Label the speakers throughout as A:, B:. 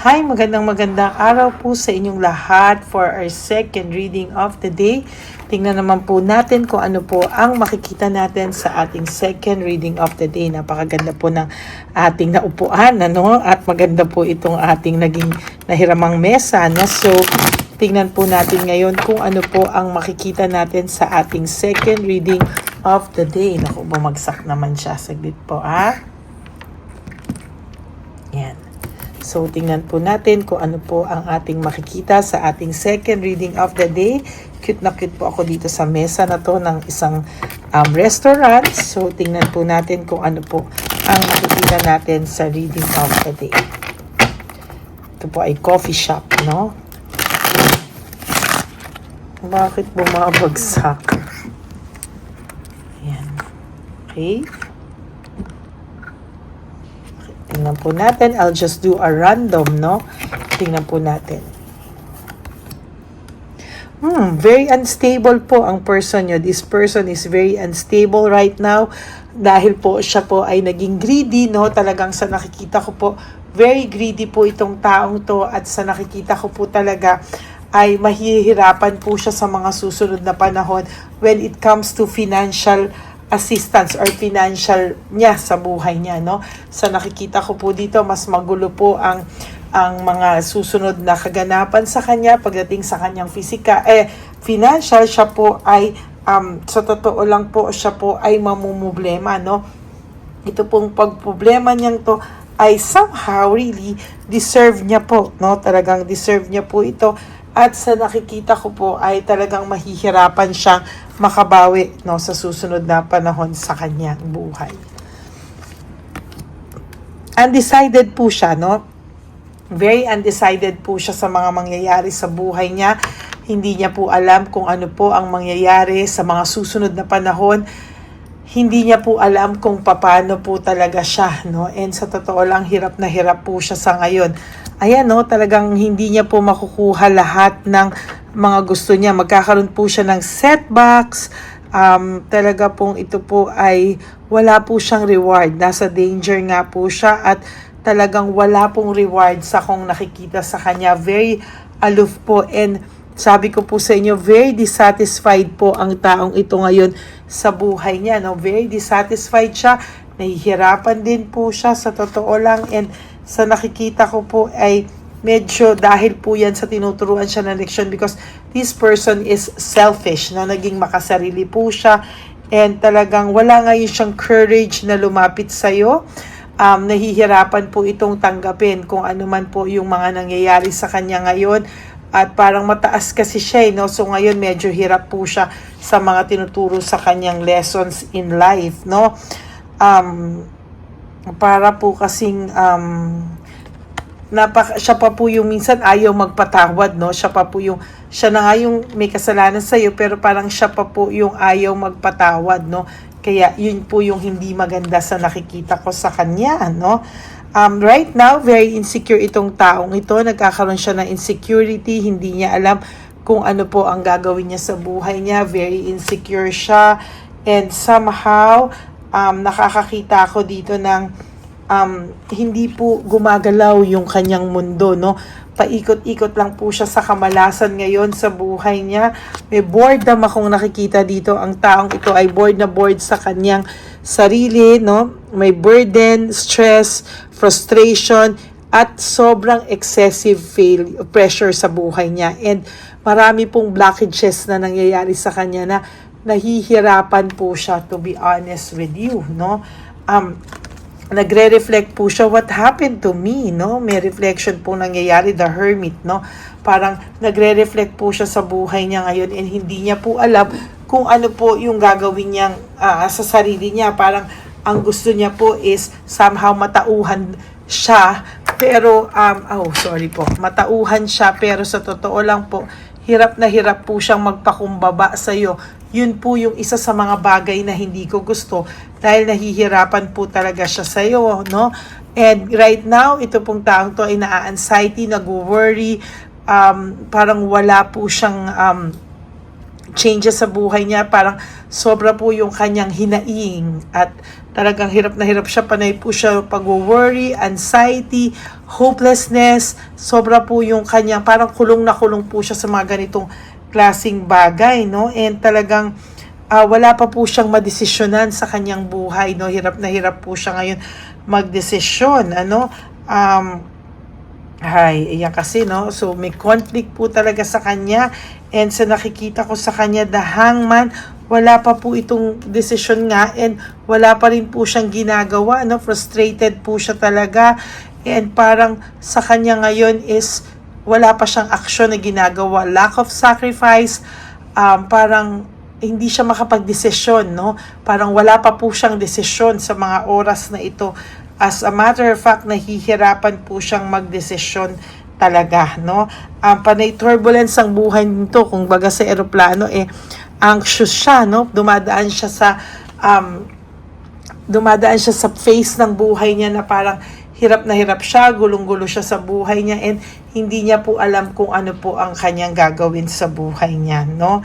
A: Hi, magandang araw po sa inyong lahat for our second reading of the day. Tingnan naman po natin kung ano po ang makikita natin sa ating second reading of the day. Napakaganda po ng ating naupuan, ano? At maganda po itong ating naging nahiramang mesa, no? So, tingnan po natin ngayon kung ano po ang makikita natin sa ating second reading of the day. Naku, bumagsak naman siya. Saglit po, Yan. So, tingnan po natin kung ano po ang ating makikita sa ating second reading of the day. Cute na cute po ako dito sa mesa na to ng isang restaurant. So, tingnan po natin kung ano po ang makikita natin sa reading of the day. Ito po ay coffee shop, no? Bakit bumabagsak? Ayan. Okay. Tingnan po natin. I'll just do a random, no? Tingnan po natin. Very unstable po ang person nyo. This person is very unstable right now. Dahil po siya po ay naging greedy, no? Talagang sa nakikita ko po, very greedy po itong taong to. At sa nakikita ko po talaga, ay mahihirapan po siya sa mga susunod na panahon when it comes to financial assistance or financial niya sa buhay niya, no? Sa nakikita ko po dito, mas magulo po ang mga susunod na kaganapan sa kanya pagdating sa kanyang financial. Siya po ay sa totoo lang po, siya po ay mamumblema, no? Ito pong pagproblema niyang to ay somehow really deserve niya po, no? Talagang deserve niya po ito. At sa nakikita ko po ay talagang mahihirapan siyang makabawi, no, sa susunod na panahon sa kanyang buhay. Undecided po siya, no? Very undecided po siya sa mga mangyayari sa buhay niya. Hindi niya po alam kung ano po ang mangyayari sa mga susunod na panahon. Hindi niya po alam kung paano po talaga siya, no? And sa totoo lang, hirap na hirap po siya sa ngayon. Ayan, no, talagang hindi niya po makukuha lahat ng mga gusto niya. Magkakaroon po siya ng setbacks. Talaga pong ito po ay wala po siyang reward. Nasa danger nga po siya at talagang wala pong reward sa kung nakikita sa kanya. Very aloof po, and sabi ko po sa inyo, very dissatisfied po ang taong ito ngayon sa buhay niya, no? Very dissatisfied siya. Nahihirapan din po siya sa totoo lang, and sa nakikita ko po ay medyo dahil po yan sa tinuturuan siya ng leksyon, because this person is selfish, na naging makasarili po siya, and talagang wala ngayon siyang courage na lumapit sa'yo. Nahihirapan po itong tanggapin kung ano man po yung mga nangyayari sa kanya ngayon, at parang mataas kasi siya, no? So ngayon medyo hirap po siya sa mga tinuturo sa kanyang lessons in life, no? Para po kasing siya pa po yung minsan ayaw magpatawad, no? Siya na nga yung may kasalanan sa iyo, pero parang siya pa po yung ayaw magpatawad, no? Kaya yun po yung hindi maganda sa nakikita ko sa kanya, no? Right now, very insecure itong taong ito. Nagkakaroon siya ng insecurity, hindi niya alam kung ano po ang gagawin niya sa buhay niya. Very insecure siya, and somehow nakakakita ako dito ng hindi po gumagalaw yung kanyang mundo, no? Paikot-ikot lang po siya sa kamalasan ngayon sa buhay niya. May boredom akong nakikita dito. Ang taong ito ay bored na bored sa kanyang sarili, no? May burden, stress, frustration, at sobrang excessive pressure sa buhay niya. And marami pong blockages na nangyayari sa kanya na nahihirapan po siya, to be honest with you, no? Nagre-reflect po siya, what happened to me, no? May reflection po nangyayari, the hermit, no? Parang nagre-reflect po siya sa buhay niya ngayon, and hindi niya po alam kung ano po yung gagawin niyang sa sarili niya. Parang ang gusto niya po is somehow matauhan siya, pero matauhan siya, pero sa totoo lang po, hirap na hirap po siyang magpakumbaba sa iyo. Yun po yung isa sa mga bagay na hindi ko gusto, dahil nahihirapan po talaga siya sa iyo, no? And right now, ito pong taong to ay na-anxiety, nag-worry, parang wala po siyang changes sa buhay niya. Parang sobra po yung kanyang hinaing at talagang hirap na hirap siya. Panay po siya pag-worry, anxiety, hopelessness. Sobra po yung kanyang, parang kulong na kulong po siya sa mga ganitong klaseng bagay, no? And talagang wala pa po siyang madesisyonan sa kanyang buhay, no? Hirap na hirap po siya ngayon magdesisyon, ano? Ayan kasi, no? So, may conflict po talaga sa kanya. And sa nakikita ko sa kanya, the hangman, wala pa po itong decision nga. And wala pa rin po siyang ginagawa, no? Frustrated po siya talaga. And parang sa kanya ngayon is, wala pa siyang action na ginagawa. Lack of sacrifice. Parang hindi siya makapag-desisyon, no? Parang wala pa po siyang desisyon sa mga oras na ito. As a matter of fact, nahihirapan po siyang magdesisyon talaga, no? Panay turbulence ang buhay nito, kung baga sa eroplano, anxious siya, no? Dumadaan siya sa phase ng buhay niya na parang hirap na hirap siya, gulong-gulo siya sa buhay niya, and hindi niya po alam kung ano po ang kanyang gagawin sa buhay niya, no?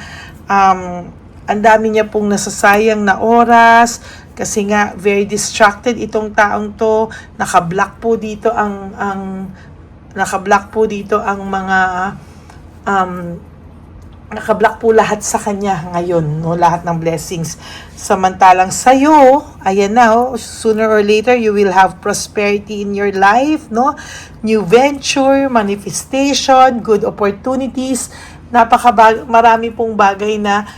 A: Ang dami niya pong nasasayang na oras, kasi nga very distracted itong taong to. Naka-block po dito ang mga naka-block po lahat sa kanya ngayon, no, lahat ng blessings. Samantalang sa'yo, ayan na, sooner or later you will have prosperity in your life, no? New venture, manifestation, good opportunities. Marami pong bagay na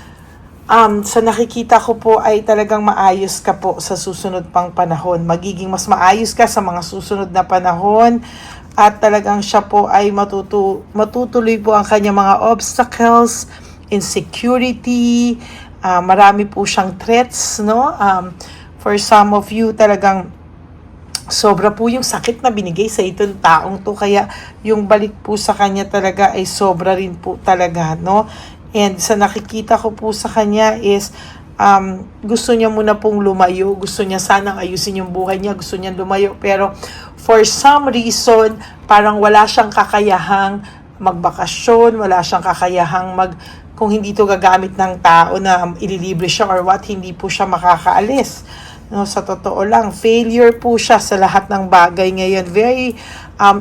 A: sa nakikita ko po ay talagang maayos ka po sa susunod pang panahon. Magiging mas maayos ka sa mga susunod na panahon, at talagang siya po ay matutuloy po ang kanyang mga obstacles, insecurity, marami po siyang threats, no? For some of you, talagang sobra po yung sakit na binigay sa itong taong to, kaya yung balik po sa kanya talaga ay sobra rin po talaga, no? And sa nakikita ko po sa kanya is gusto niya muna pong lumayo, gusto niya sanang ayusin yung buhay niya, gusto niya lumayo, pero for some reason parang wala siyang kakayahang magbakasyon, wala siyang kakayahang kung hindi to gagamit ng tao na ililibre siya or what, hindi po siya makakaalis. No, sa totoo lang, failure po siya sa lahat ng bagay ngayon. Very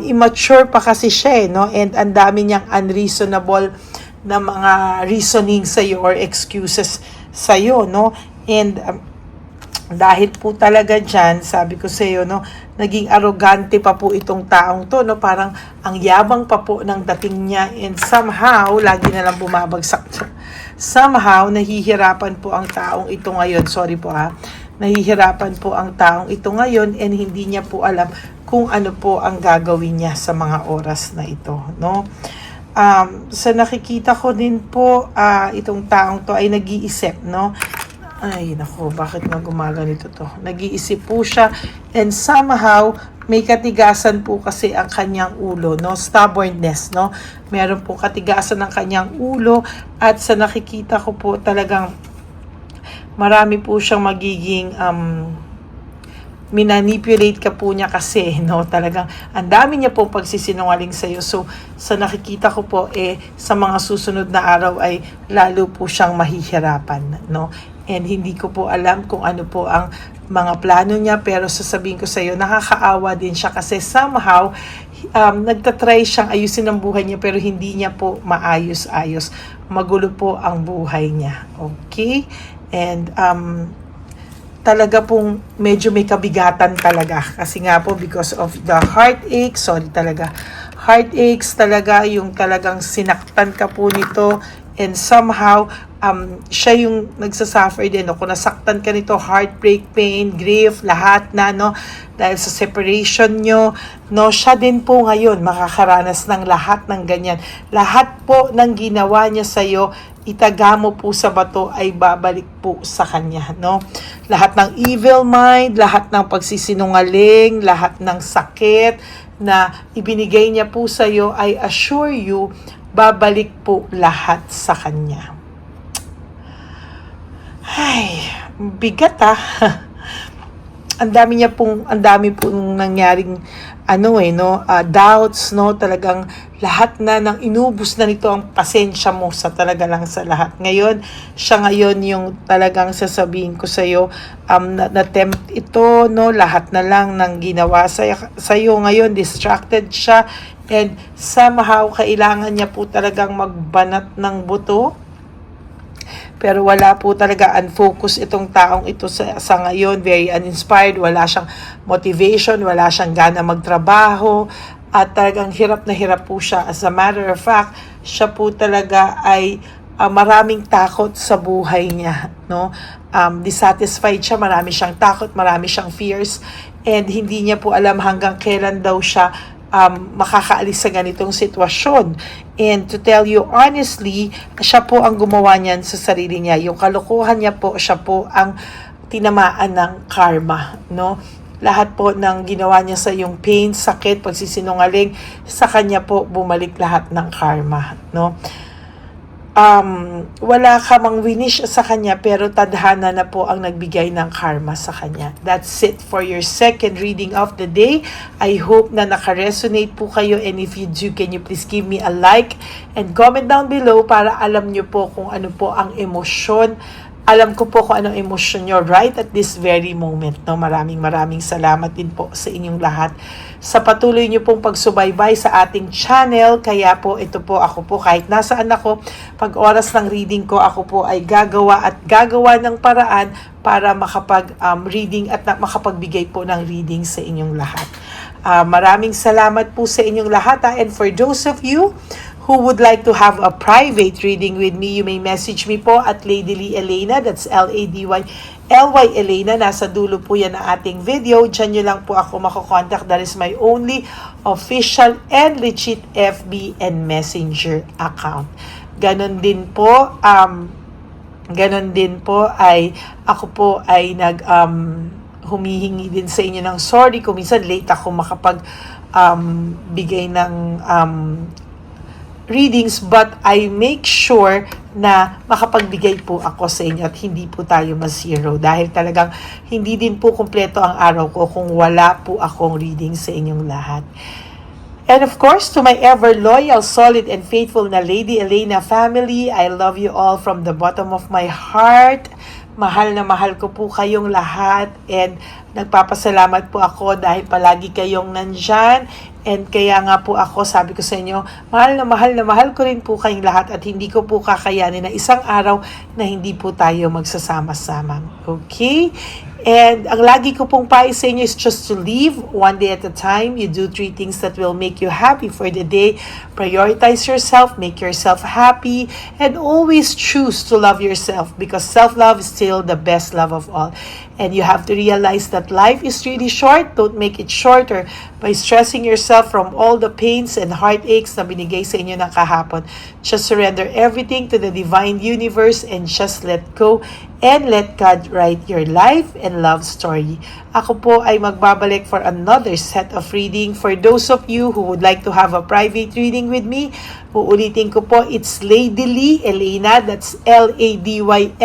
A: immature pa kasi siya, no? And ang dami niyang unreasonable na mga reasoning sa iyo or excuses sa iyo, no? And dahil po talaga diyan, sabi ko sa iyo, no, naging arrogante pa po itong taong to, no? Parang ang yabang pa po ng dating niya, and somehow lagi na lang bumabagsak. Somehow nahihirapan po ang taong ito ngayon. Sorry po nahihirapan po ang taong ito ngayon, and hindi niya po alam kung ano po ang gagawin niya sa mga oras na ito, no? Sa nakikita ko din po, itong taong to ay nag-iisip, no? Ay, nako, bakit nga gumaganito to? Nag-iisip po siya, and somehow, may katigasan po kasi ang kanyang ulo, no? Stubbornness, no? Meron po katigasan ng kanyang ulo, at sa nakikita ko po talagang marami po siyang magiging minanipulate ka po niya kasi, no? Talagang ang dami niya po pagsisinungaling sa iyo. So sa nakikita ko po sa mga susunod na araw ay lalo po siyang mahihirapan, no? And hindi ko po alam kung ano po ang mga plano niya, pero sasabihin ko sa iyo, nakakaawa din siya kasi somehow nagtatry siyang ayusin ang buhay niya, pero hindi niya po maayos-ayos. Magulo po ang buhay niya. Okay? And talaga pong medyo may kabigatan talaga. Kasi nga po, because of the heartaches talaga, yung talagang sinaktan ka po nito, and somehow, siya yung nagsasuffer din, no? Kung nasaktan ka nito, heartbreak, pain, grief, lahat na, no? Dahil sa separation nyo, no? Siya din po ngayon makakaranas ng lahat ng ganyan. Lahat po ng ginawa niya sa'yo, itaga mo po sa bato ay babalik po sa kanya, no? Lahat ng evil mind, lahat ng pagsisinungaling, lahat ng sakit na ibinigay niya po sa iyo, I assure you, babalik po lahat sa kanya. Ay, bigat ang dami pong nangyaring doubts, no, talagang lahat na ng inubos na nito ang pasensya mo sa talaga lang sa lahat. Ngayon, siya ngayon yung talagang sasabihin ko sa iyo, na-tempt ito, no, lahat na lang ng ginawa sa iyo ngayon, distracted siya, and somehow kailangan niya po talagang magbanat ng buto. Pero wala po talaga, unfocus itong taong ito sa ngayon, very uninspired, wala siyang motivation, wala siyang gana magtrabaho, at talagang hirap na hirap po siya. As a matter of fact, siya po talaga ay maraming takot sa buhay niya, no? Dissatisfied siya, marami siyang takot, marami siyang fears, and hindi niya po alam hanggang kailan daw siya makakaalis sa ganitong sitwasyon. And to tell you honestly, siya po ang gumawa niyan sa sarili niya. Yung kalokohan niya po, siya po ang tinamaan ng karma, no? Lahat po ng ginawa niya sa yung pain, sakit, pagsisinungaling, sa kanya po bumalik lahat ng karma, no? Wala ka mang winish sa kanya, pero tadhana na po ang nagbigay ng karma sa kanya. That's it for your second reading of the day. I hope na naka-resonate po kayo, and if you do, can you please give me a like and comment down below para alam nyo po kung ano po ang emosyon. Alam ko po kung anong emosyon nyo right at this very moment, no? Maraming salamat din po sa inyong lahat sa patuloy nyo pong pagsubaybay sa ating channel. Kaya po, ito po, ako po, kahit nasaan ako, pag oras ng reading ko, ako po ay gagawa ng paraan para makapag-reading at makapagbigay po ng reading sa inyong lahat. Maraming salamat po sa inyong lahat. And for those of you who would like to have a private reading with me, you may message me po at Lady Lee Elena. That's LADYLY Elena. Nasa dulo po yan ng ating video. Diyan nyo lang po ako makokontak. That is my only official and legit FB and Messenger account. Ganon din po ay ako po ay humihingi din sa inyo ng sorry kung minsan late ako bigay ng readings, but I make sure na makapagbigay po ako sa inyo at hindi po tayo ma-zero, dahil talagang hindi din po kumpleto ang araw ko kung wala po akong reading sa inyong lahat. And of course, to my ever loyal, solid, and faithful na Lady Elena family, I love you all from the bottom of my heart. Mahal na mahal ko po kayong lahat, and nagpapasalamat po ako dahil palagi kayong nandyan. And kaya nga po ako, sabi ko sa inyo, mahal na mahal ko rin po kayong lahat, at hindi ko po kakayanin na isang araw na hindi po tayo magsasama-sama. Okay? And ang lagi ko pong payo sa inyo is just to live one day at a time. You do 3 things that will make you happy for the day. Prioritize yourself, make yourself happy, and always choose to love yourself, because self-love is still the best love of all. And you have to realize that life is really short. Don't make it shorter by stressing yourself from all the pains and heartaches na binigay sa inyo ng kahapon. Just surrender everything to the divine universe and just let go and let God write your life and love story. Ako po ay magbabalik for another set of reading. For those of you who would like to have a private reading with me, uulitin ko po, it's Lady Lee Elena. That's LADYLY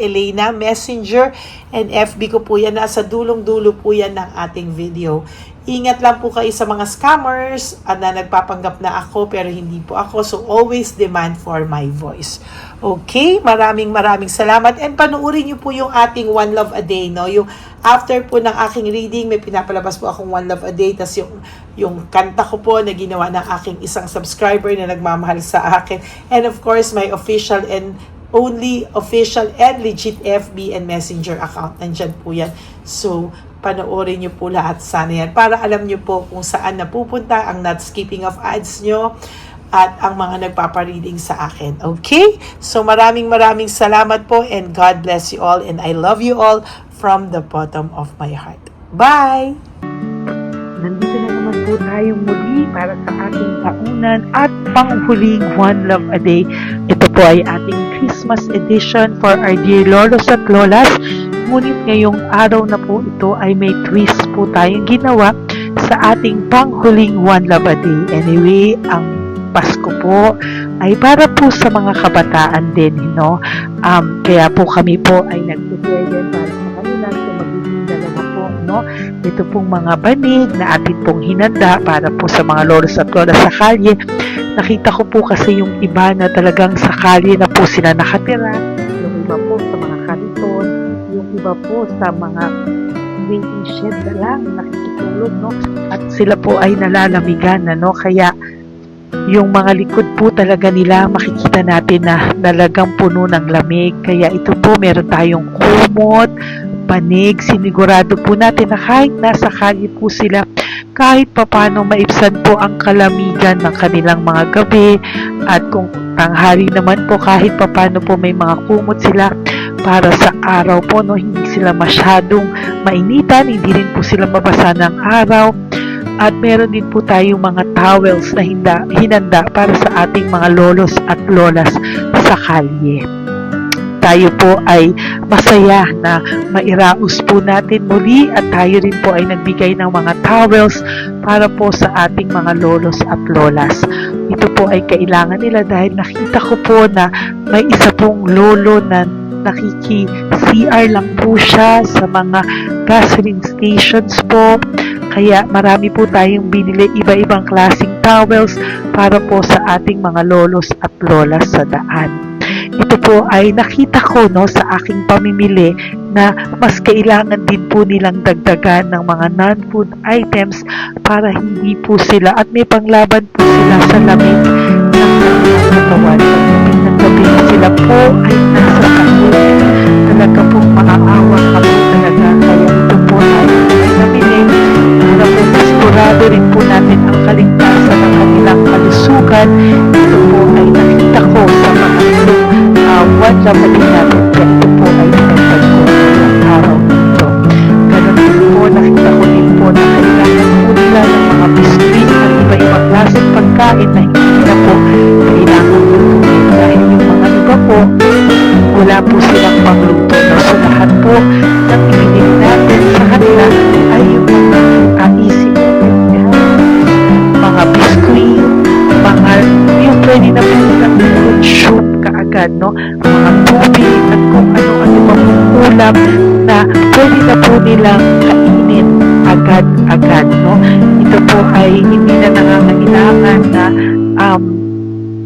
A: Elena, Messenger, and FB ko po yan. Nasa dulong-dulo po yan ng ating video. Ingat lang po kayo sa mga scammers na nagpapanggap na ako pero hindi po ako. So always demand for my voice. Okay? Maraming salamat. And panuorin niyo po yung ating One Love a Day, no? Yung after po ng aking reading, may pinapalabas po akong One Love a Day. Tas yung kanta ko po na ginawa ng aking isang subscriber na nagmamahal sa akin. And of course, my official and only official and legit FB and Messenger account. Nandyan po yan. So, panoorin nyo po lahat sana yan para alam nyo po kung saan napupunta ang not skipping of ads nyo at ang mga nagpapareading sa akin. Okay? So maraming salamat po, and God bless you all, and I love you all from the bottom of my heart. Bye! Nandito na naman po tayong muli para sa ating taunan at panghuling One Love a Day. Ito po ay ating Christmas edition for our dear lolos at lolas. Ngunit ngayong araw na po ito ay may twist po tayong ginawa sa ating panghuling One Love a Day. Anyway, ang Pasko po ay para po sa mga kabataan din, no? Kaya po kami po ay nag-prepare din para sa kanila. So magiging dalawa po, no? no? Ito pong mga banig na atin pong hinanda para po sa mga lolos at lola sa kalye. Nakita ko po kasi yung iba na talagang sa kalye na po sila nakatira, yung iba po sa mga kariton, yung iba po sa mga waiting shed na lang nakikitulog, no? At sila po ay nalalamigan, no? Kaya yung mga likod po talaga nila makikita natin na talagang puno ng lamig. Kaya ito po meron tayong kumot, panig, sinigurado po natin na kahit nasa kalye po sila, kahit papano maibsan po ang kalamigan ng kanilang mga gabi, at kung tanghali naman po kahit papano po may mga kumot sila para sa araw po, no? Hindi sila masyadong mainitan, hindi rin po sila mabasa ng araw. At meron din po tayong mga towels na hinanda para sa ating mga lolos at lolas sa kalye. Tayo po ay masaya na mairaos po natin muli, at tayo rin po ay nagbigay ng mga towels para po sa ating mga lolos at lolas. Ito po ay kailangan nila dahil nakita ko po na may isa pong lolo na nakiki-CR lang po siya sa mga gasoline stations po. Kaya marami po tayong binili iba-ibang klaseng towels para po sa ating mga lolos at lolas sa daan. Ito po ay nakita ko, no, sa aking pamimili na mas kailangan din po nilang dagdagan ng mga non-food items para hindi po sila, at may panglaban po sila sa lamig ng katawan. Pagdating ng gabi sila po ay nasa sakit. Talaga pong maaawa ka po talaga. Kaya ito po ay nabili para po sigurado rin po natin ang kaligtasan ng kanilang kalusugan. Ito po ay nakita ko sa mga one love natin natin. Kaya ito po ay nagtagtag ko ng araw nito. Ganon din po, nakita ko din po na kailangan po nila ng mga biscuit at iba-ibang klaseng pagkain na hindi na po kailangan lutuin. Dahil yung mga iba po, wala po silang pangluto. So lahat po ng ibinili natin sa kanila ay yung mga easy mga biscuit, mga yung pwede na po nilang consume kaagad, no? Mga tubig at kung ano-ano pa ulam na pwede na po nilang kainin agad-agad, no? Ito po ay hindi na nangangailangan na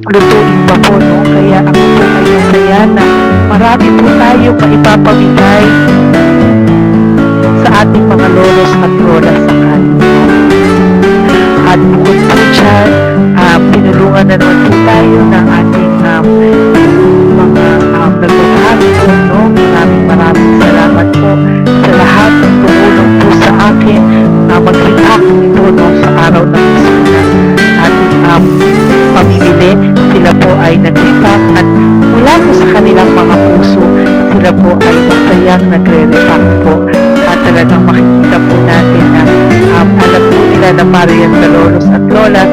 A: lutuin pa po, no? Kaya ako po ay masaya na marami po tayo maipapamigay sa ating mga lolos at lola sa kanila. At bukod po dyan, pinulungan na naman po tayo ng ating mga nagbabahan po, no? Maraming salamat po sa lahat ng tumulong po sa akin na mag-react ito, no, sa araw ng ating pamimili. Sila po ay nag-react, at mula po sa kanilang mga puso, sila po ay masayang nagre-react po. At talagang makikita po natin na alam po nila na para yan sa lolos at lolas,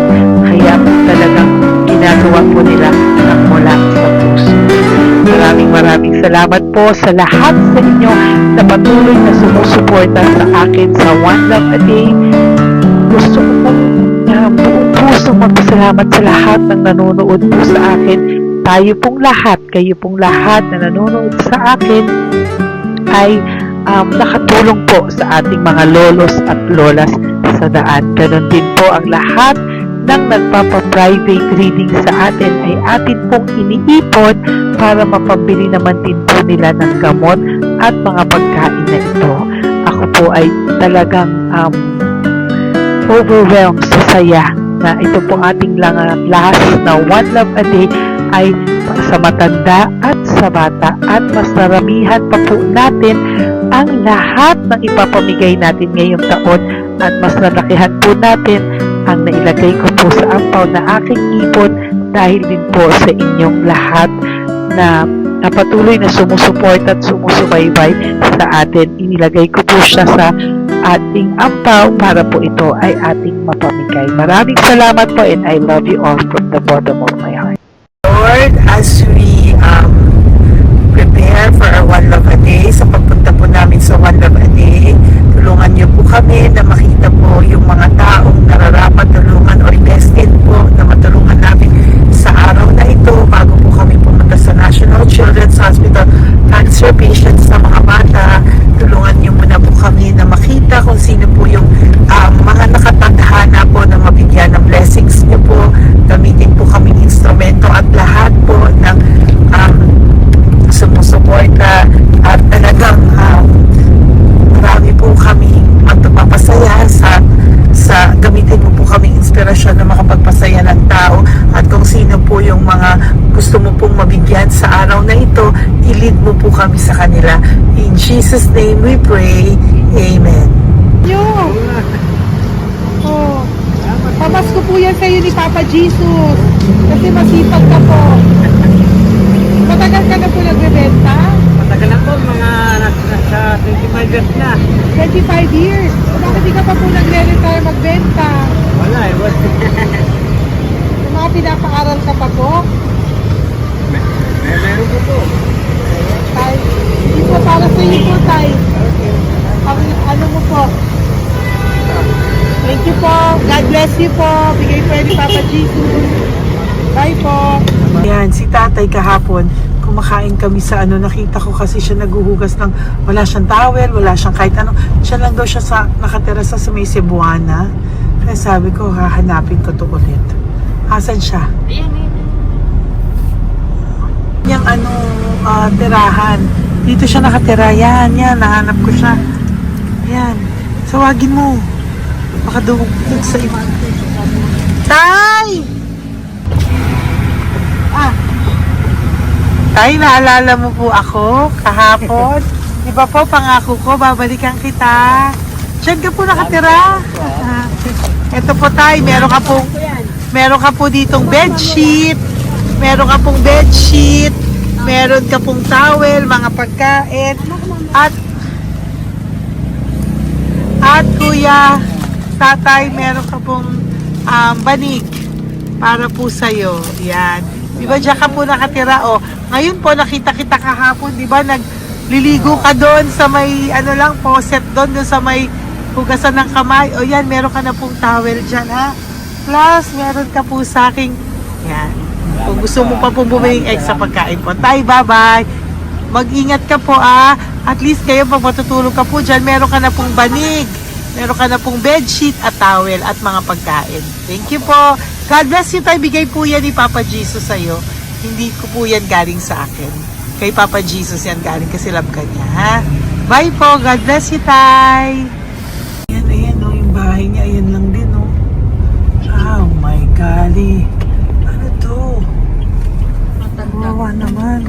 A: kaya po talagang ginagawa po nila ng mula sa puso. Maraming salamat po sa lahat sa inyo na patuloy na sumusuporta sa akin sa One Love a Day. Gusto ko pong buong puso magpasalamat sa lahat ng nanonood po sa akin. Tayo pong lahat, kayo pong lahat na nanonood sa akin ay nakatulong po sa ating mga lolos at lolas sa daan. Ganon din po ang lahat ng nagpapa-private reading sa atin ay atin pong iniipon para mapabili naman din po nila ng gamot at mga pagkain na ito. Ako po ay talagang overwhelmed sa saya na ito po ating last na One Love a Day ay sa matanda at sa bata, at mas naramihan pa po natin ang lahat ng ipapamigay natin ngayong taon, at mas nalakihan po natin ang nailagay ko po sa ampaw na aking ipon dahil din po sa inyong lahat na patuloy na sumusuport at sumusubaybay sa atin. Inilagay ko po siya sa ating ampaw para po ito ay ating mapamigay. Maraming salamat po, and I love you all from the bottom of my heart.
B: Lord, as we prepare for our One Love a Day, sa pagpunta po namin sa One Love a Day, tulungan niyo po kami na makita po yung mga taong nararapat tulungan o destined po na matulungan namin sa araw na ito bago po kami pumunta sa National Children's Hospital. Cancer patients na mga bata, tulungan niyo muna po kami na makita kung
A: gusto mo pong mabigyan sa araw na ito, i-lead mo po kami sa kanila. In Jesus' name we pray. Amen.
C: Yo! Oh. Pamasko po yan sa'yo ni Papa Jesus. Kasi masipag ka po. Matagal ka na po nagbebenta?
D: Matagal na po, mga nasa 25 years na.
C: 25 years. So, bakit di ka pa po nagre-retire magbenta?
D: Wala eh, wala.
C: Yung mga pinapaaral ka pa po?
D: Meron ko po.
C: Tay, hindi po para sa iyo po, Tay. Ang ano mo po? Thank you po. God bless you po. Bigay po yan ni Papa Jesus. Bye po.
A: Yan, si tatay kahapon, kumakain kami sa nakita ko kasi siya naguhugas ng, wala siyang towel, wala siyang kahit ano. Siya lang daw siya nakatira sa may Cebuana. Kaya sabi ko, hahanapin ko to ulit. Asan siya? Yung tirahan. Dito siya nakatira. Yan, nahanap ko siya. Yan. Tawagin mo. Baka doon sa iba. Tay! Tay, naalala mo po ako kahapon? Di ba po, pangako ko, babalikan kita. Diyan ka po nakatira. Ito po tay, meron ka po ditong bedsheet. Meron ka pong bedsheet. Meron ka pong towel, mga pagkain. At kuya, tatay, meron ka pong banig para po sa'yo. Yan. Di ba diyan ka po nakatira? O, ngayon po nakita kita kahapon, di ba? Nagliligo ka doon sa may faucet doon sa may hugasan ng kamay. O yan, meron ka na pong towel dyan, ha? Plus, meron ka po sa aking, yan. Kung gusto mo pa pong bumili extra pagkain po. Tay, bye-bye. Mag-ingat ka po, At least kayo, pag matutulog ka po dyan, meron ka na pong banig. Meron ka na pong bedsheet at towel at mga pagkain. Thank you po. God bless you, tay. Bigay po yan ni Papa Jesus sa'yo. Hindi ko po yan galing sa akin. Kay Papa Jesus yan galing kasi love ka niya, ha? Bye po. God bless you, tay. Ayan, yung bahay niya. Ayan lang din, Oh my golly. Ano to? Wawa naman.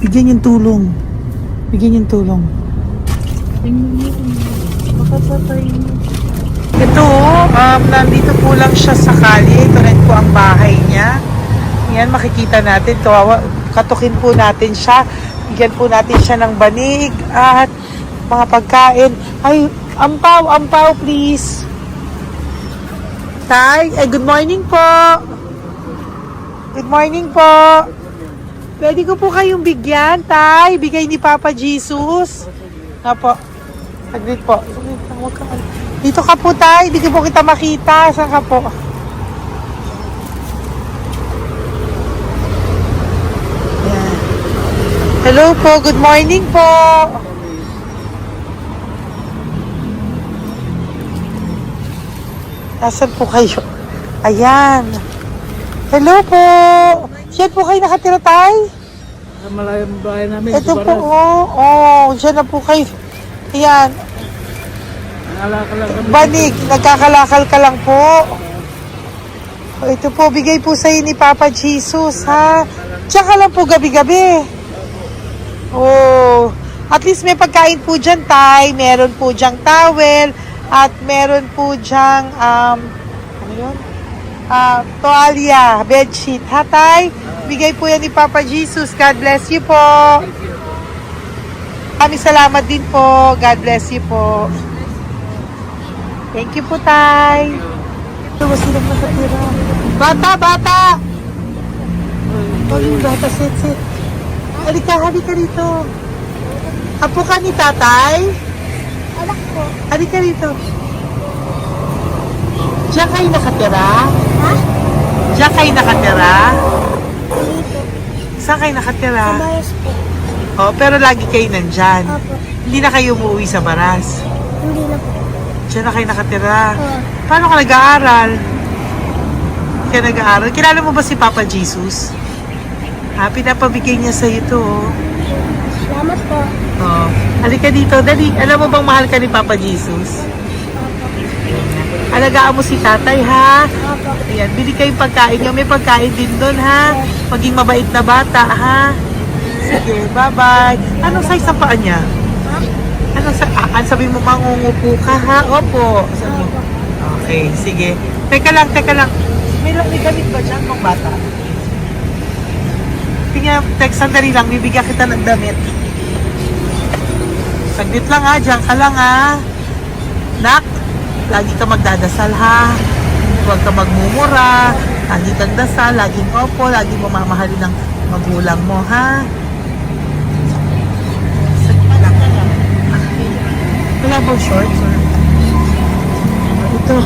A: Bigyan yung tulong. Bigyan yung tulong. Makapatay mo. Ito, nandito po lang siya sa kalye. Ito rin po ang bahay niya. Yan, makikita natin. Katukin po natin siya. Bigyan po natin siya ng banig at mga pagkain. Ay, ampaw, please. Tay, good morning po. Good morning po. Pwede ko po kayong bigyan, tay. Bigay ni Papa Jesus. Apo. Saglit po. Dito ka po, tay. Hindi ko po kita makita. Saan ka po? Yan. Hello po. Good morning po. Nasaan po kayo? Ayan. Hello po. Diyan po kayo nakatira, tay?
D: Malayang bahay namin.
A: Ito po, diyan na po kayo. Ayan.
D: Nalakal lang kami.
A: Banig, nagkakalakal ka lang po. Ito po, bigay po sa'yo ni Papa Jesus, ha? Diyan ka lang po gabi-gabi. At least may pagkain po dyan, tay. Meron po dyang towel. At meron po dyang, ano yun? Toalya, bedsheet. Ha, tay? Bigay po yan ni Papa Jesus. God bless you po. Kami salamat din po. God bless you po. Thank you po, tay. Ito, silang nakatira. Bata! Bata, sit. Halika rito. Apo ka ni tatay?
C: Anak po.
A: Halika rito. Diyan kayo nakatira?
C: Ha?
A: Diyan kayo nakatira?
C: Dito.
A: Saan kayo nakatira?
C: Bayas po.
A: Pero lagi kayo nandyan.
C: Opo.
A: Hindi na kayo umuwi sa Baras.
C: Hindi na po.
A: Diyan na kayo nakatira.
C: Oo.
A: Paano ka nag-aaral? Hindi ka nag-aaral? Kilala mo ba si Papa Jesus? Pinapabigay niya sa'yo ito,
C: Salamat po.
A: Halika dito, dali. Alam mo bang mahal ka ni Papa Jesus? Alagaan mo si tatay, ha? Ayan, bili kayong pagkain nyo. May pagkain din doon, ha? Maging mabait na bata, ha? Sige, bye-bye. Anong size ang paa niya? Sabi mo, mangungupo ka, ha? Opo. Sabi mo. Okay, sige. Teka lang. May gamit ba dyan, mga bata? Tingnan, sandali lang. Bibigyan kita ng damit. Saglit lang, ha? Diyan ka lang, ha? Nak, lagi ka magdadasal, ha? Huwag ka magmumura. Lagi kang dasal, laging opo, lagi mo mamahalin ng magulang mo, ha? Saglit lang. Wala ba shorts? Ito.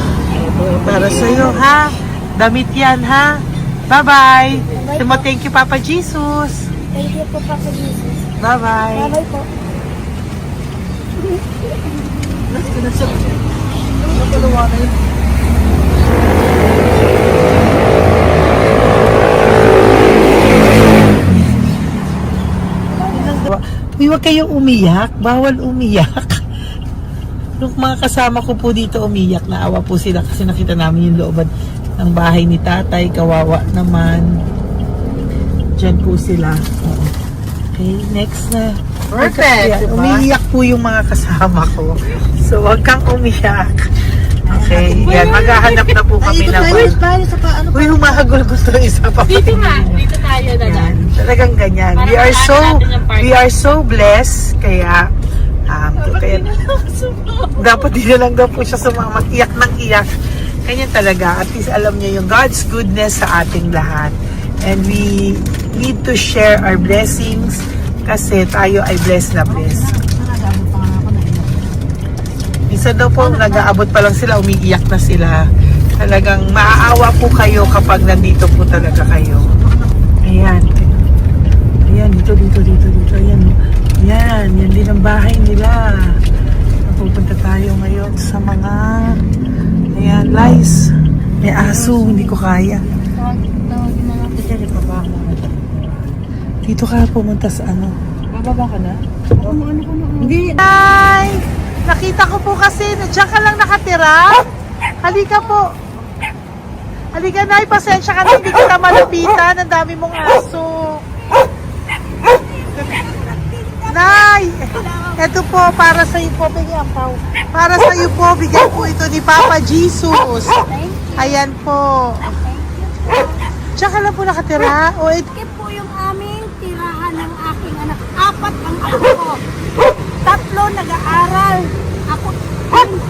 A: Para sa'yo, ha? Damit yan, ha? Bye-bye. Thank you, Papa Jesus.
E: Thank you po, Papa Jesus.
A: Bye-bye.
E: Bye-bye po.
A: Uy, huwag kayong umiyak. Bawal umiyak. Yung mga kasama ko po dito umiyak. Naawa po sila kasi nakita namin yung looban ng bahay ni tatay. Kawawa naman. Diyan po sila. Okay, next na.
B: Perfect, diba?
A: Umiiyak po yung mga kasama ko. So, huwag kang umiyak. Okay, yan. Maghahanap na po kami ng... Uy, humahagol gusto isa pa.
E: Dito tayo na lang.
A: Yan, talagang ganyan. We are so blessed. Kaya, dapat din na lang daw po siya sumama. Iyak ng iyak. Ganyan talaga. At least alam niya yung God's goodness sa ating lahat. And we need to share our blessings kasi tayo ay blessed na blessed. Minsan daw po, nag-aabot pa lang sila, umiiyak na sila. Talagang maaawa po kayo kapag nandito po talaga kayo. Ayan. Ayan, dito. Ayan. Yan din ang bahay nila. Pupunta tayo ngayon sa mga ayan, lice. May aso, hindi ko kaya. Dito ka pumunta sa ano?
C: Bababa ka na?
A: Hindi. Hi! Nakita ko po kasi, diyan ka lang nakatira. Halika po. Halika, Nay, pasensya ka na, hindi kita malapitan. Ang dami mong aso. Nay! Ito po, para sa iyo po, bigyan po. Para sa iyo po, bigyan po ito ni Papa Jesus. Ayan po. Diyan ka lang po nakatira. O,
E: Ito po yung aming tirahan ng aking anak. 4 ang ako ko. 3 nag-aaral. Ako,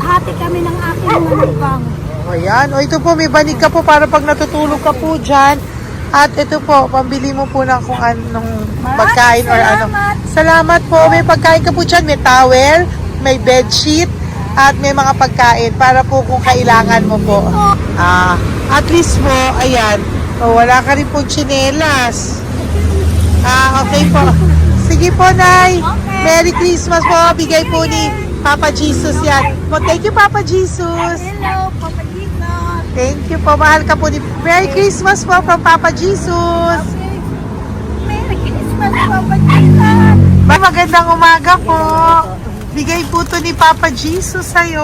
E: hati kami ng aking manugang.
A: ayan. O, ito po, may banig ka po para pag natutulog ka po dyan. At ito po, pambili mo po ng kung anong pagkain or ano. Salamat po. May pagkain ka po dyan. May towel, may bedsheet, at may mga pagkain para po kung kailangan mo po. At least po, ayan. O, wala ka rin po tsinelas. Okay po. Sige po, Nay. Merry Christmas po. Bigay po ni Papa Jesus yan. Thank you, Papa Jesus.
E: Hello, Papa Jesus.
A: Thank you po. Mahal ka po ni... Merry Christmas po from Papa Jesus.
E: Merry Christmas, Papa Jesus.
A: Magandang umaga po. Bigay po to ni Papa Jesus sa'yo.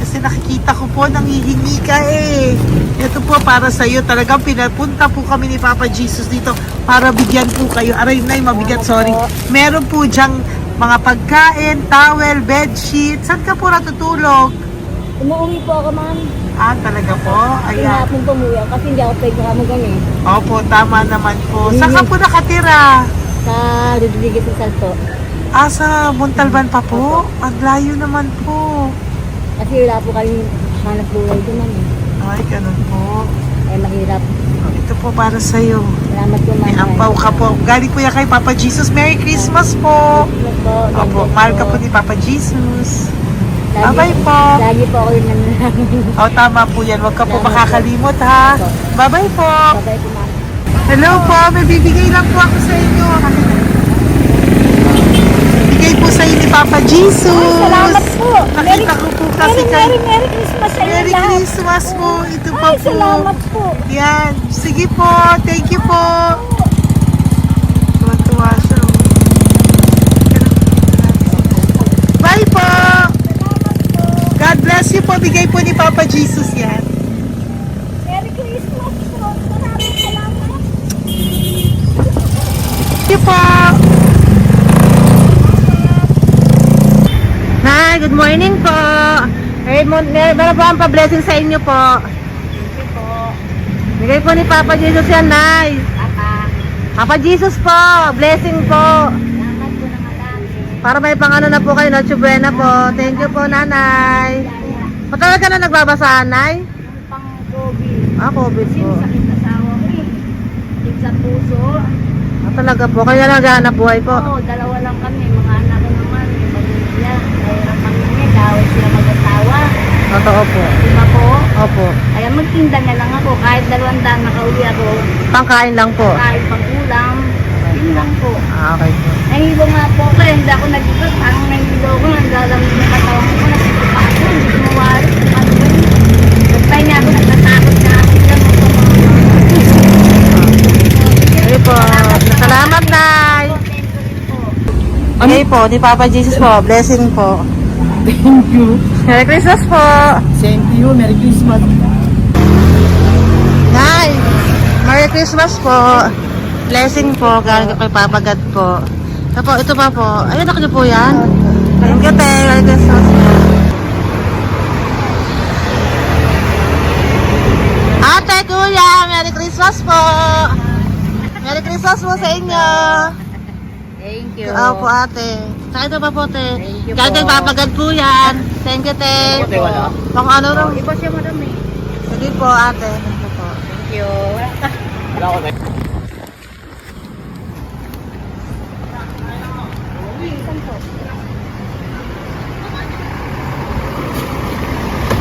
A: Kasi nakikita ko po, nangihingi ka eh. Ito po para sa'yo. Talagang pinapunta po kami ni Papa Jesus dito para bigyan po kayo. Aray, Nay, mabigat, sorry. Meron po dyang mga pagkain, towel, bedsheet. Saan ka po natutulog?
E: Umuwi po ako, ma'am.
A: Talaga po? Ayan.
E: Pinapong pumuwi ako kasi hindi ako pwede kamagan eh.
A: Opo, tama naman po. Saan ka po nakatira?
E: Sa Rodriguez sa Salto.
A: Sa Montalban pa po? Ang layo naman po.
E: Kasi wala po kami hanap buhay doon, ma'am.
A: Ay, ganun po.
E: Ay, mahirap.
A: Ito po para sa'yo.
E: Salamat po, ma'am.
A: May ampaw ka po. Galing po yan kay Papa Jesus. Merry Christmas po. Opo, mahal ka po ni Papa Jesus. Bye-bye po.
E: Lagi po ako yung nananangin.
A: Tama po yan. Huwag ka po makakalimot, ha. Bye-bye po.
E: Bye-bye po, ma'am.
A: Hello po. May bibigay lang po ako sa inyo. Bigay po sa inyo ni Papa Jesus.
E: Salamat po.
A: Nakita ko po kasi
E: Merry Christmas sa inyo
A: Merry
E: lahat.
A: Christmas po. Ito pa
E: Ay,
A: po.
E: salamat po.
A: Yan. Sige po. Thank you po. Tuwa-tuwa siya. Bye po. God bless. bless you po. Bigay po ni Papa Jesus yan.
E: Merry Christmas po. Maraming salamat.
A: Thank you po.
C: Nay, good morning po. Meron po ang pa-blessing sa inyo po.
E: Thank you po.
C: Bigay po ni Papa Jesus yan, Nay.
E: Papa.
C: Papa Jesus po, blessing po.
E: Salamat po ng madami.
C: Para may pangano na po kayo, Noche Buena po. Thank you po, Nanay. Matagal ka na nagbabasahan, Nay?
E: Pang COVID.
C: COVID
E: Kasi
C: po.
E: sakit na asawa ko eh. Sakit sa puso.
C: Talaga po, kaya naghahanap buhay po.
E: Oo, dalawa lang kami. Mga anak ko naman, may pamilya. Mayroon kami niya, dawit sila mag-asawa.
C: Totoo po.
E: Diba po?
C: Opo.
E: Kaya magtinda na lang ako. Kahit 200 nakauwi ako.
C: Pangkain lang po.
E: Kahit pang ulam. Yun lang po.
C: Okay po.
E: Nahilo nga po ako. Hindi ako nag-ibig. Parang nahilo ko. Naglalamig yung katawan ko. Nagsipa ako. Hindi ko mawari. Ano ba yun? Nagpahinga ako. Nagtatakot na ako.
C: Okay po. Salamat, Nay. Okay po, ni Papa Jesus po. Blessing po.
D: Thank you.
C: Merry Christmas po.
D: Same to you. Merry Christmas.
C: Nay, Merry Christmas po. Blessing po, galing kay Papa God po. Ito pa po. Ayun, ako po yan. Thank you, te. Merry Christmas po. Ate, kuya, Merry Christmas po. Merry Christmas po sa inyo.
E: Thank you.
C: Po, ate. Saka ito pa po, te.
E: Thank you
C: Galing kay
E: po.
C: Papa God po yan. Thank you, te. Pang ano raw.
E: Iba siya madami.
C: Sige po, ate. Thank you po.
E: Thank you.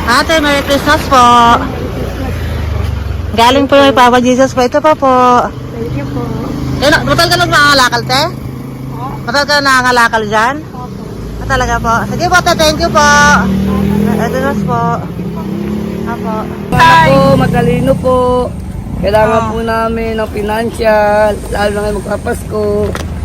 C: Ate, Merry Christmas po. Galing po kay Papa Jesus po. Ito pa po.
E: Thank you po.
C: Batal ka lang nangangalakal, te? Batal ka nangangalakal dyan? Talaga po. Sige po, te. Thank you po. Merry Christmas po. Apo.
D: Ako, matalino po. Kailangan po namin ng financial, lalo na ngayon magpapasko.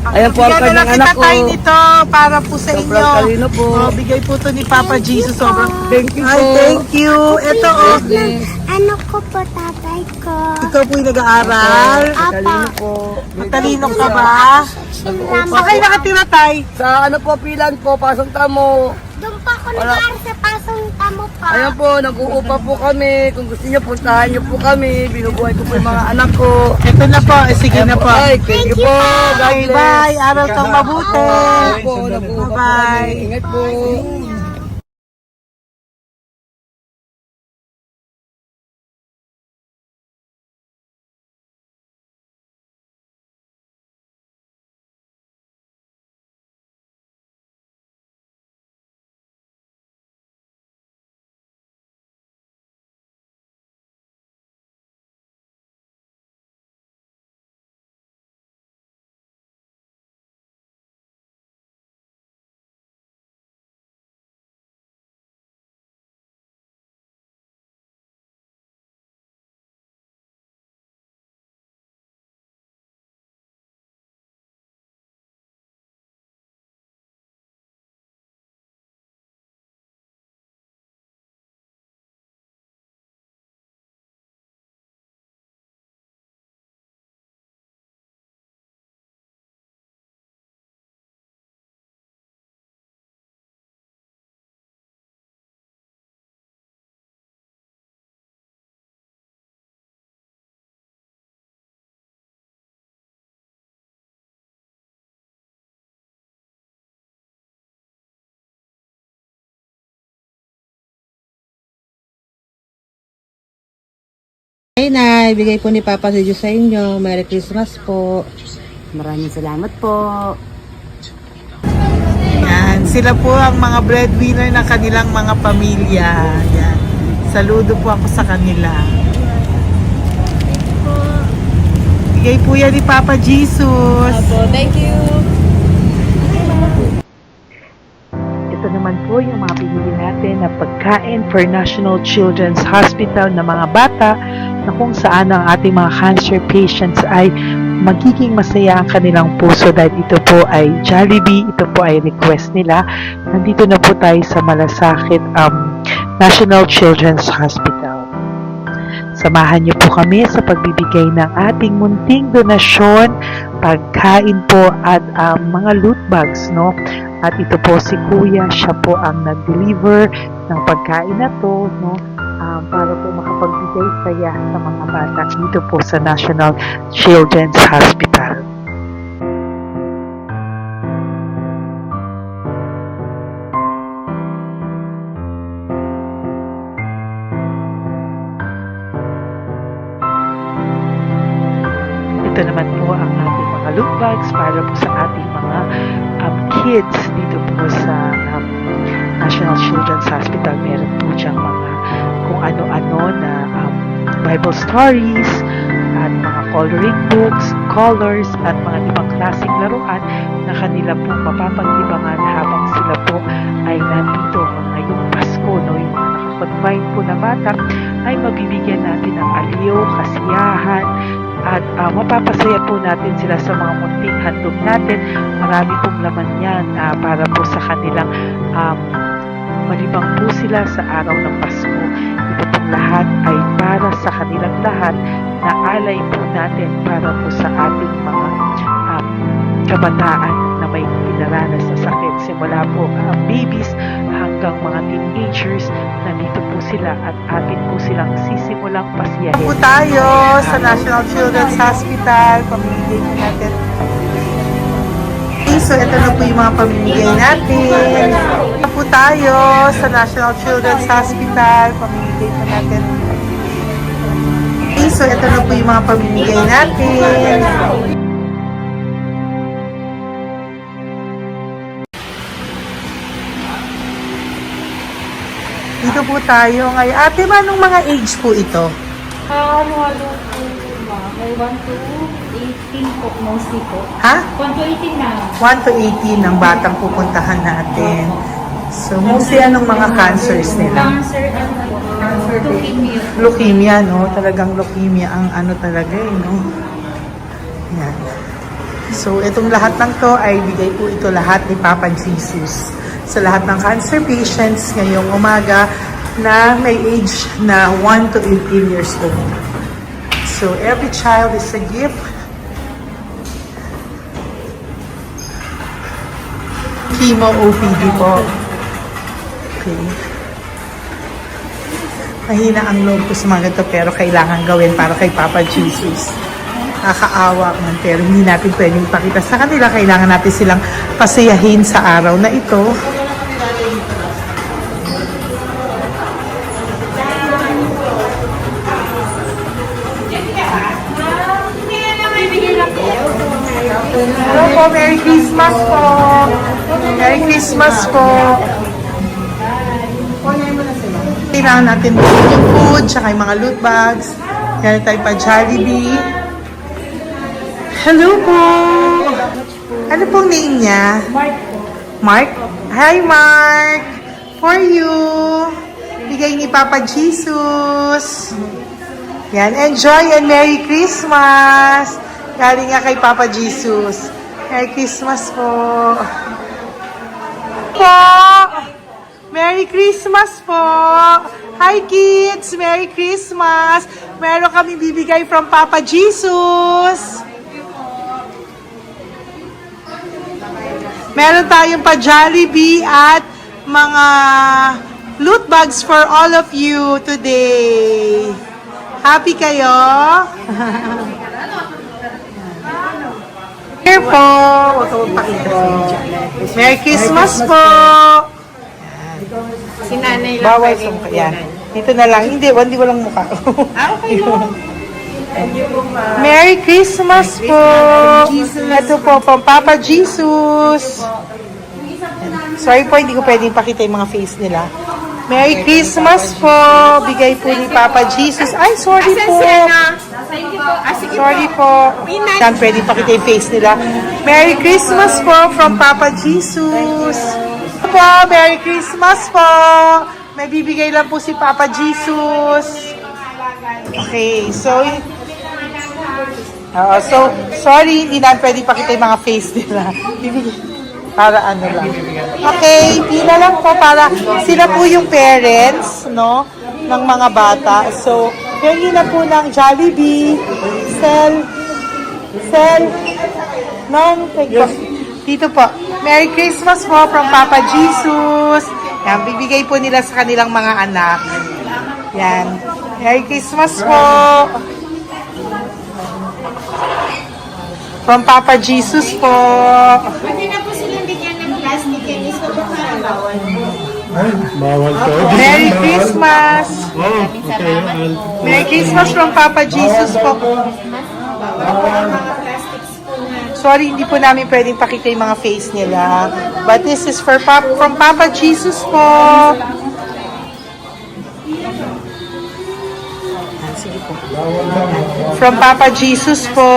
D: Ayan po ang
A: Bigyan na
D: kanyang
A: lang
D: anak
A: kita
D: ko.
A: tayo nito para po sa
D: Sobrang
A: inyo.
D: talino po.
A: Bigay po to ni Papa Jesus. Sobrang.
D: Thank you po.
A: Ay, thank you. Ito, oh.
D: Bless.
E: Ano ko po tatay ko?
A: Ikaw po yung nag-aaral.
D: Matalino po.
A: Matalino ka ba?
D: Nag-uupa
A: Saan kayo
D: po.
A: nakatira, tay?
D: Sa ano po, pilan po, pasong tamo.
E: Doon pa ako nag-aaral sa pasong tamo pa.
D: Ayan po, nag-uupa po kami. Kung gusto niyo, puntahan niyo po kami. Binubuhay ko po yung mga anak ko.
A: Ito na po. Sige
D: Ayan
A: na po.
D: Ay, thank you po. God
A: Bye,
D: bless.
A: bye. Aral kang mabuti.
D: Ayan po, nag-uupa po
A: Bye-bye.
D: kami. Ingat po.
C: Ay, Nay, bigay po ni Papa Jesus sa inyo. Merry Christmas po.
E: Maraming salamat po.
A: Yan. Sila po ang mga breadwinner ng kanilang mga pamilya. Yan. Saludo po ako sa kanila. Bigay po yan ni Papa Jesus.
C: Thank you.
A: Ito naman po yung mga binili natin na pagkain for National Children's Hospital na mga bata na kung saan ang ating mga cancer patients ay magiging masaya ang kanilang puso dahil ito po ay Jollibee, ito po ay request nila. Nandito na po tayo sa Malasakit National Children's Hospital. Samahan niyo po kami sa pagbibigay ng ating munting donasyon, pagkain po at mga loot bags, no? At ito po si Kuya, siya po ang nag-deliver ng pagkain na to, no? Para po makapagbigay saya sa mga bata dito po sa National Children's Hospital. Ito naman po ang ating mga loot bags para po sa ating mga kids dito po sa National Children's Hospital. Meron po diyang mga kung ano-ano na Bible stories at mga coloring books, colors at mga ibang klaseng laruan na kanila po mapapag-ibangan habang sila po ay nandito ngayong Pasko, no? Yung mga nakakonfine po na bata ay mabibigyan natin ng aliw, kasiyahan, at mapapasaya po natin sila sa mga munting handog natin. Marami pong laman yan para po sa kanilang malibang po sila sa araw ng Pasko. Ito pong lahat ay para sa kanilang lahat na alay po natin para po sa ating mga kabataan na may pinaranas na sakit. Simula po babies hanggang mga teenagers, nandito po sila at atin po silang sisimulang pasiyahin. Po tayo sa National Children's Hospital, pamimigay po natin. So, ito na po yung mga pamimigay natin. Ito po tayo sa National Children's Hospital, pamimigay po natin. So, ito na po yung mga pamimigay natin. Dito po tayo ngayon. Ate, anong mga age po ito?
E: Halo po ba? May 1 to 18 po, mostly po.
A: Ha?
E: 1 to 18 na.
A: 1 to 18 ang batang pupuntahan natin. So, mostly anong mga cancers nila?
E: Cancer, cancer, leukemia.
A: Leukemia, no? Talagang leukemia ang ano talaga, no? Yan. So, itong lahat ng to ay bigay po ito lahat ni Papa Jesus sa lahat ng cancer patients ngayong umaga na may age na 1 to 18 years old. So, every child is a gift. Chemo OPD po. Okay. Mahina ang loob ko sa mga ganito pero kailangan gawin para kay Papa Jesus. Nakakaawa man pero hindi natin pwedeng ipakita sa kanila. Kailangan natin silang pasayahin sa araw na ito. Hello po, Merry Christmas po! Merry Christmas po! Kailangan natin yung food, tsaka yung mga loot bags. Kaya tayo pa Jollibee. Hello po! Ano pong name niya?
E: Mark po.
A: Mark? Hi, Mark! For you! Bigay ni Papa Jesus! Yan, enjoy and Merry Christmas! Galing nga kay Papa Jesus. Merry Christmas po! Merry Christmas po! Hi kids! Merry Christmas! Meron kami bibigay from Papa Jesus! Meron tayong pa Jollibee at mga loot bags for all of you today. Happy kayo? Here po. Merry Christmas po.
C: Si nanay lang.
A: Bawal sumpa. Yan. Dito na lang. Hindi, walang mukha.
C: Okay mo.
A: Merry Christmas po. Ito po, pang Papa Jesus. Sorry po, hindi ko pwedeng pakita yung mga face nila. Merry Christmas po. Bigay po ni Papa Jesus. Ay, sorry po. Sorry po. Yan, pwedeng pakita yung face nila. Merry Christmas po from Papa Jesus. Po, Merry Christmas po. May bibigay lang po si Papa Jesus. Okay, so sorry, hindi na pwede pakita yung mga face nila. Para ano lang. Okay, pila lang po para sila po yung parents, no, ng mga bata. So, pengi na po ng Jollibee, Sel, Nong, dito po. Merry Christmas po from Papa Jesus. Yan, bibigay po nila sa kanilang mga anak. Yan. Merry Christmas po. From Papa Jesus po.
E: Pwede na po silang bigyan ng plastic yan. Gusto ko parang bawal.
F: Bawal to.
A: Merry Christmas.
F: Oh, okay.
A: Merry Christmas from Papa Jesus po. Sorry, hindi po namin pwedeng pakita yung mga face nila. But this is from Papa Jesus po. Sige po. From Papa Jesus po.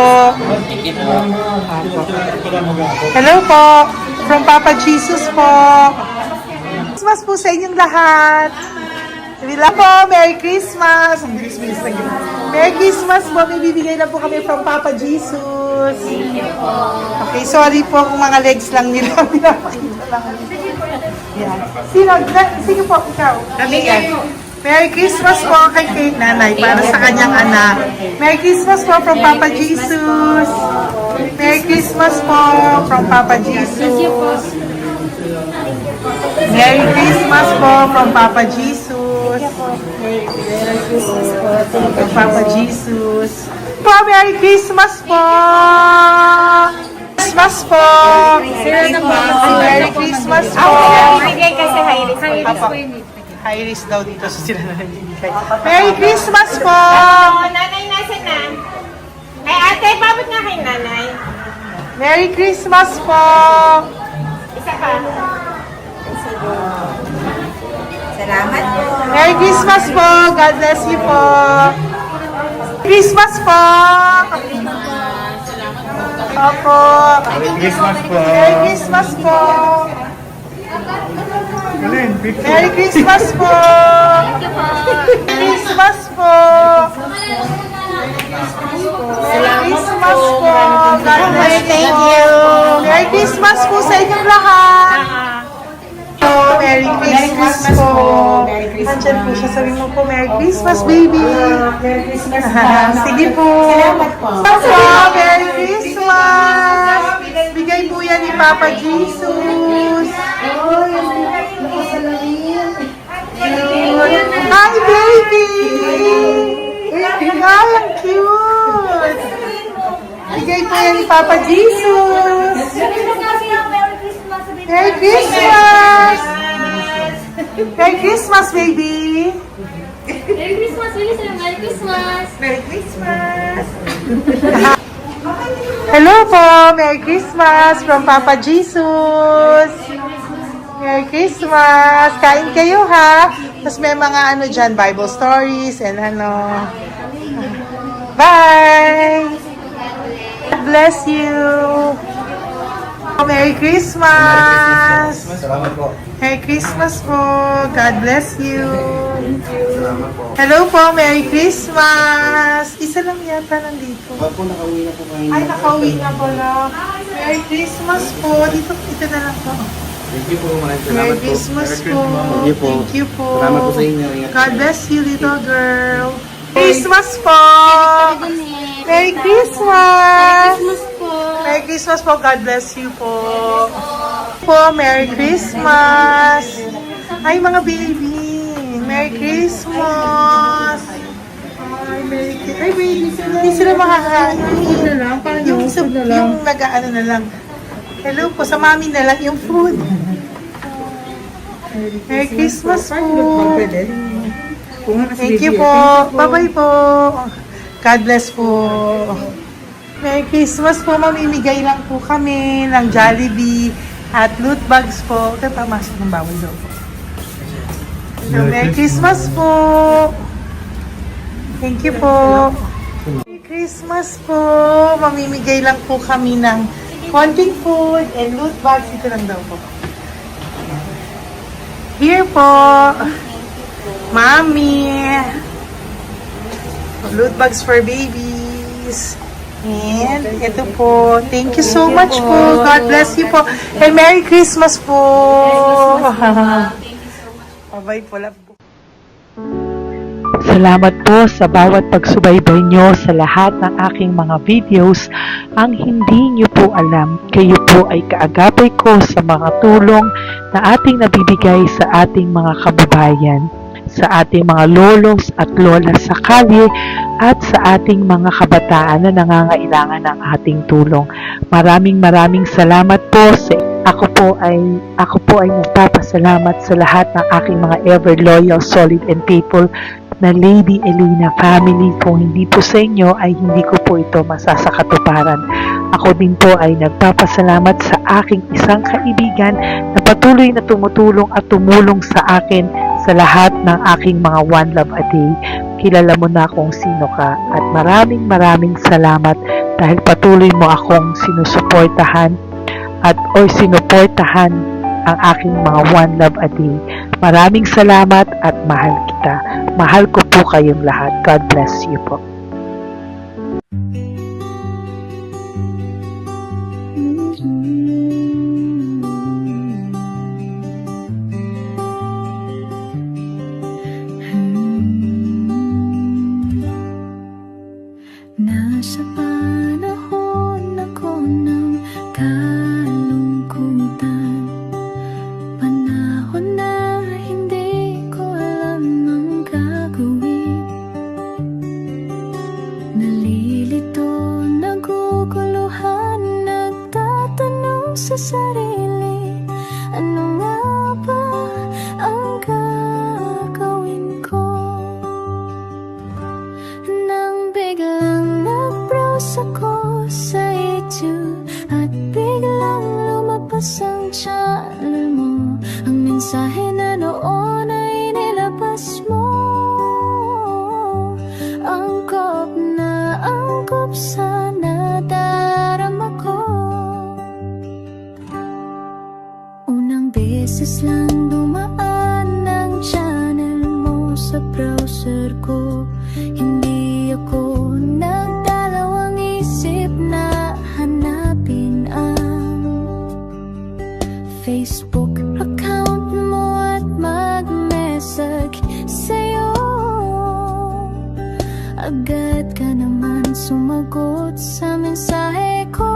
A: Hello po. From Papa Jesus po. Christmas po sa inyong lahat. Wala po, Merry Christmas. Merry Christmas po. May bibigay na po kami from Papa Jesus. Okay, sorry po kung mga legs lang nila. Pinapakita lang. Yan. Sino po? Ikaw. Yan. Merry Christmas po kay nanay para sa kanyang anak. Merry Christmas po from Papa Jesus. Merry Christmas po from Papa Jesus. Merry Christmas po from Papa Jesus. From Papa Jesus. Po, Merry Christmas po. Christmas po. Merry Christmas po.
E: Bigay kasi high-risk. High-risk po yun.
A: High risk daw dito sa sila na nagbibigay. Merry Christmas po!
E: Nanay, nasa na? Ay, ate, pabot nga kay nanay.
A: Merry Christmas po!
E: Isa pa. Salamat po.
A: Merry Christmas po! God bless you po! Christmas po! Opo!
F: Merry Christmas po.
A: Merry Christmas po! Merry Christmas po! Christmas po! Merry Christmas po! God bless you! Thank you! Merry Christmas po sa inyong lahat! Merry Christmas po! Nandyan po siya. Sabi mo po, Merry Christmas, baby! Merry Christmas sige po! Salamat po! Merry Christmas! Bigay po yan ni Papa Jesus! Hi, baby! Hi, ang cute! Bigay po yan ni Papa Jesus! Merry Christmas! Merry Christmas, baby!
G: Merry Christmas, Willie. Merry Christmas.
A: Merry Christmas! Hello po! Merry Christmas from Papa Jesus! Merry Christmas! Kain kayo ha! Tapos may mga ano dyan, Bible stories and ano. Bye! God bless you! Merry Christmas!
F: Salamat po.
A: Merry Christmas po! God bless you! Hello po! Merry Christmas! Isa lang yata nandito.
F: Opo, nakauwi na po kayo.
A: Ay, nakauwi na pala. Merry Christmas po! Dito na lang po.
F: Thank you po. Maraming
A: Merry
F: salamat po.
A: Christmas po.
F: Thank you po.
A: Thank you po.
F: Salamat po sa inyo. Ingat
A: God bless you, little girl. Christmas po! Merry Christmas!
G: Christmas po.
A: Merry Christmas po. God bless you po. Merry Christmas! Ay, mga baby! Merry Christmas! Ay, Merry Christmas! Ay, baby! Hindi sila makakain. Yung nag-ano na lang. Hello po, sa mami na lang yung food. Merry Christmas po! Thank you po. Bye-bye po. God bless po. Merry Christmas po. Mamimigay lang po kami ng Jollibee at loot bags po. Ito pamasok ng bawal daw po. So, Merry Christmas po. Thank you po. Merry Christmas po. Mamimigay lang po kami ng konting food and loot bags. Ito lang daw po. Here po. Mommy. Loot bags for babies. And ito po. Thank you so much po. God bless you po. And Merry Christmas po. Bye po. Love po.
B: Salamat po sa bawat pagsubaybay nyo sa lahat ng aking mga videos. Ang hindi nyo po alam, kayo po ay kaagapay ko sa mga tulong na ating nabibigay sa ating mga kababayan, sa ating mga lolos at lola sa kalye at sa ating mga kabataan na nangangailangan ng ating tulong. Maraming salamat po sa ako po ay nagpapasalamat sa lahat ng aking mga ever loyal, solid and faithful na Lady Elena family. Kung hindi po sa inyo ay hindi ko po ito masasakatuparan. Ako din po ay nagpapasalamat sa aking isang kaibigan na patuloy na tumutulong at tumulong sa akin sa lahat ng aking mga One Love a Day. Kilala mo na kung sino ka at maraming salamat dahil patuloy mo akong sinusuportahan sinuportahan ang aking mga One Love a Day. Maraming salamat at mahal kita. Mahal ko po kayong lahat. God bless you po.
H: Nasa panahon ako ng kalungkutan, panahon na hindi ko alam ang gagawin. Nalilito, naguguluhan, nagtatanong sa sarili, ano nga ba ang gagawin ko? Nang biglang nag-browse ako sa YouTube at biglang lumabas ang channel mo, ang mensahe na noon ay nilabas mo. Angkop sa nadarama ko. Unang beses lang dumaan ang channel mo sa browser ko. Hindi ako nagdalawang isip na hanapin ang Facebook account mo at mag-message sa'yo. Agad ka naman sumagot sa mensahe ko.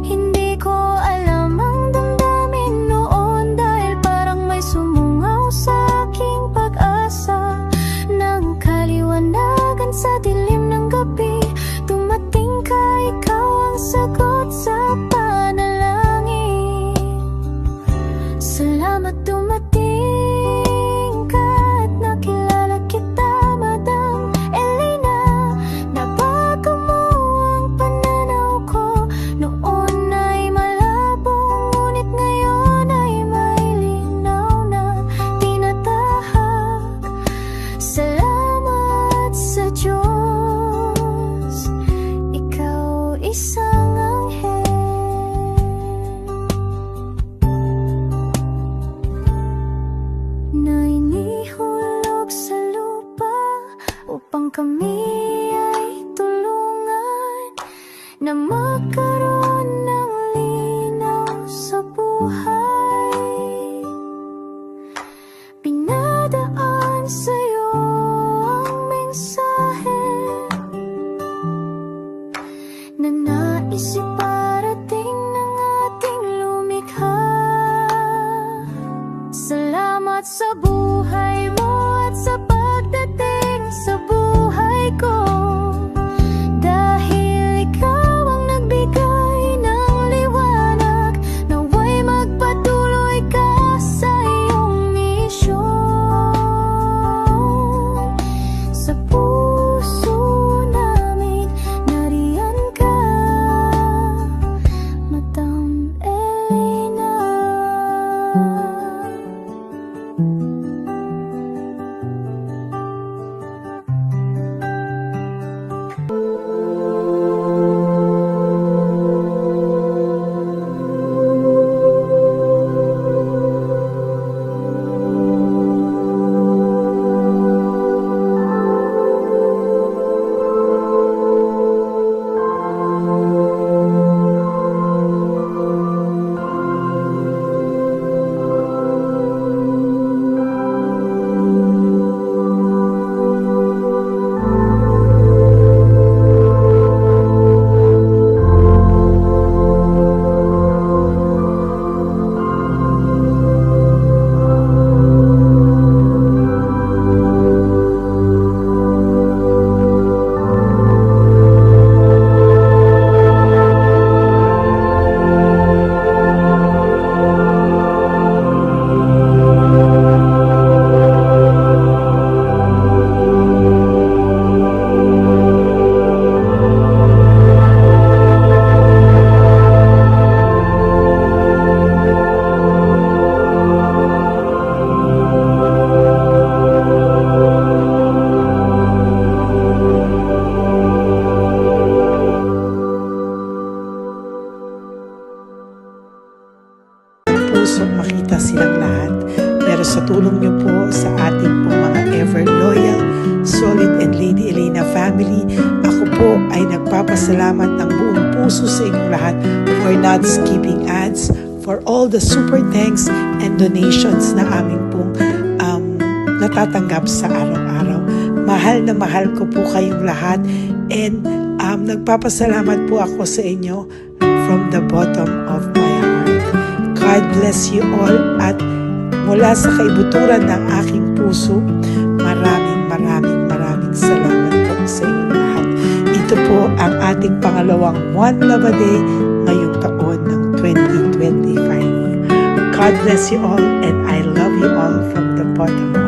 H: Hindi ko alam ang damdamin noon dahil parang may sumungaw sa aking pag-asa. Nang kaliwanagan sa dilim ng gabi, dumating ka, ikaw ang sagot sa panalangin. Salamat dumating ka at nakilala kita, Madam Elena. Nabago mo ang pananaw ko. Noon ay malabo, ngunit ngayon ay may linaw na tinatahak. Salamat sa Diyos, ikaw isang anghel na inihulog sa lupa upang kami ay tulungan na magkaroon ng linaw sa buhay. Pinadaan sa'yo ang mensahe na nais iparating ng ating lumikha. Salamat sa buhay mo at sa pagdating sa buhay ko, dahil ikaw ang
A: family. Ako po ay nagpapasalamat ng buong puso sa inyong lahat for not skipping ads, for all the super thanks and donations na aming pong natatanggap sa araw-araw. Mahal na mahal ko po kayong lahat, and nagpapasalamat po ako sa inyo from the bottom of my heart. God bless you all, at mula sa kaibuturan ng aking puso, maraming salamat po sa inyong lahat. Ito po ang ating pangalawang One Love a Day ngayong taon ng 2025. God bless you all, and I love you all from the bottom of